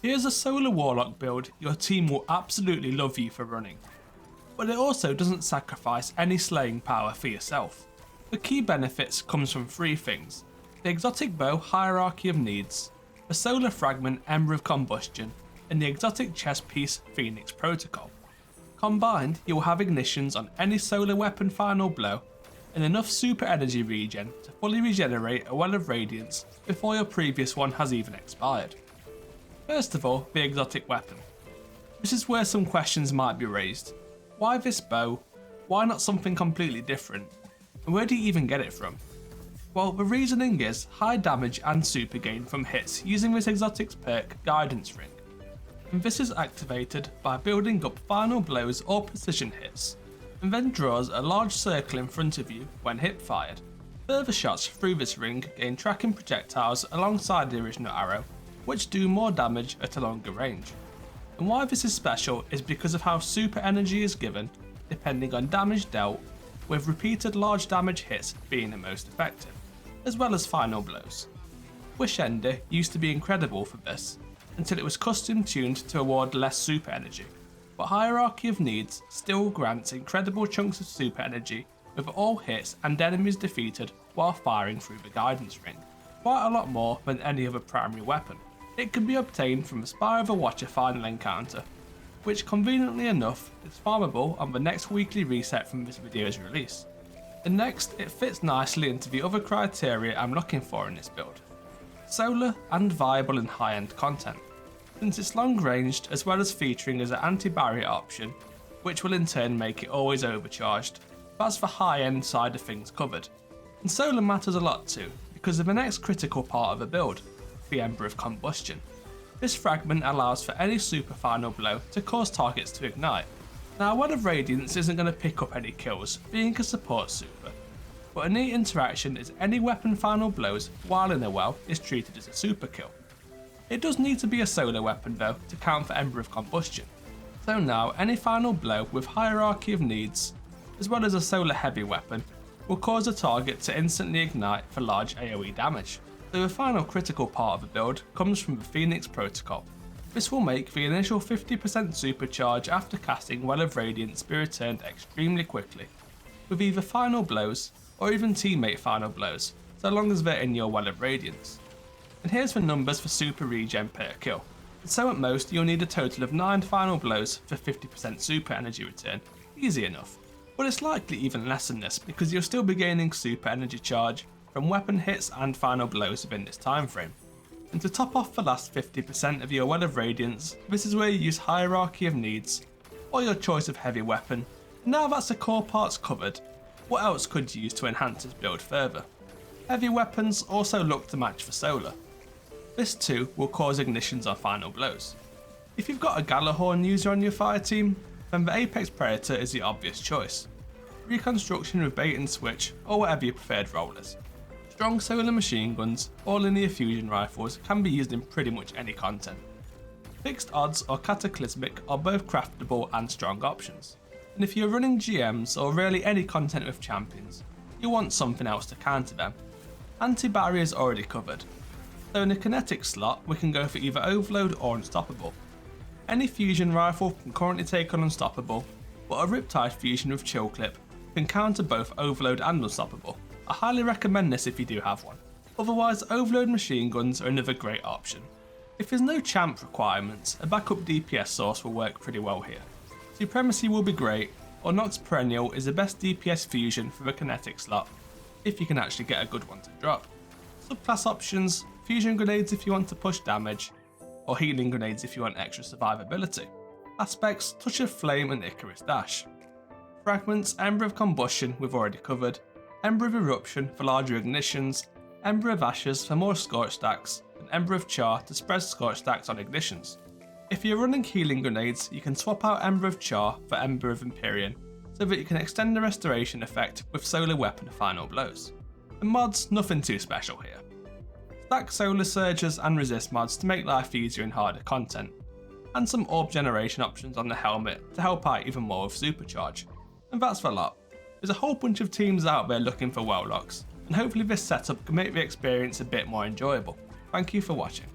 Here's a solar Warlock build your team will absolutely love you for running, but it also doesn't sacrifice any slaying power for yourself. The key benefits comes from three things: the exotic bow Hierarchy of Needs, the solar fragment Ember of Combustion, and the exotic chest piece Phoenix Protocol. Combined, you will have ignitions on any solar weapon final blow and enough super energy regen to fully regenerate a well of Radiance before your previous one has even expired. First of all, the exotic weapon. This is where some questions might be raised. Why this bow? Why not something completely different? And where do you even get it from? Well, the reasoning is high damage and super gain from hits using this exotic's perk Guidance Ring. And this is activated by building up final blows or precision hits, and then draws a large circle in front of you when hip fired. Further shots through this ring gain tracking projectiles alongside the original arrow, which do more damage at a longer range. And why this is special is because of how super energy is given depending on damage dealt, with repeated large damage hits being the most effective, as well as final blows. Wish Ender used to be incredible for this, until it was custom tuned to award less super energy, but Hierarchy of Needs still grants incredible chunks of super energy with all hits and enemies defeated while firing through the guidance ring, quite a lot more than any other primary weapon. It can be obtained from the Spire of a Watcher final encounter, which conveniently enough is farmable on the next weekly reset from this video's release. And next, it fits nicely into the other criteria I'm looking for in this build: solar and viable in high-end content, since it's long-ranged as well as featuring as an anti-barrier option, which will in turn make it always overcharged. That's the high-end side of things covered. And solar matters a lot too, because of the next critical part of the build, the Ember of Combustion. This fragment allows for any super final blow to cause targets to ignite. Now, a Well of Radiance isn't going to pick up any kills, being a support super, but a neat interaction is any weapon final blows while in a well is treated as a super kill. It does need to be a solar weapon though to count for Ember of Combustion, so now any final blow with Hierarchy of Needs, as well as a solar heavy weapon, will cause a target to instantly ignite for large AoE damage. So the final critical part of the build comes from the Phoenix Protocol. This will make the initial 50% supercharge after casting Well of Radiance be returned extremely quickly, with either final blows or even teammate final blows, so long as they're in your Well of Radiance. And here's the numbers for super regen per kill. So at most you'll need a total of 9 final blows for 50% super energy return, easy enough. But it's likely even less than this because you'll still be gaining super energy charge from weapon hits and final blows within this time frame. And to top off the last 50% of your Well of Radiance, this is where you use Hierarchy of Needs, or your choice of heavy weapon. Now that's the core parts covered, what else could you use to enhance this build further? Heavy weapons also look to match for solar. This too will cause ignitions on final blows. If you've got a Galahorn user on your fire team, then the Apex Predator is the obvious choice. Reconstruction with bait and switch, or whatever your preferred role is. Strong solar machine guns or linear fusion rifles can be used in pretty much any content. Fixed odds or cataclysmic are both craftable and strong options. And if you're running GMs or really any content with champions, you want something else to counter them. Anti-barrier is already covered. So in a kinetic slot, we can go for either Overload or Unstoppable. Any fusion rifle can currently take on Unstoppable, but a Riptide fusion with Chill Clip can counter both Overload and Unstoppable. I highly recommend this if you do have one. Otherwise, Overload machine guns are another great option. If there's no champ requirements, a backup DPS source will work pretty well here. Supremacy will be great, or Nox Perennial is the best DPS fusion for the kinetic slot, if you can actually get a good one to drop. Subclass options: fusion grenades if you want to push damage, or healing grenades if you want extra survivability. Aspects: Touch of Flame and Icarus Dash. Fragments: Ember of Combustion we've already covered, Ember of Eruption for larger ignitions, Ember of Ashes for more scorch stacks, and Ember of Char to spread scorch stacks on ignitions. If you're running healing grenades, you can swap out Ember of Char for Ember of Empyrean, so that you can extend the restoration effect with solar weapon final blows. The mods, nothing too special here. Stack solar surges and resist mods to make life easier in harder content, and some orb generation options on the helmet to help out even more with supercharge. And that's the lot. There's a whole bunch of teams out there looking for Warlocks, and hopefully this setup can make the experience a bit more enjoyable. Thank you for watching.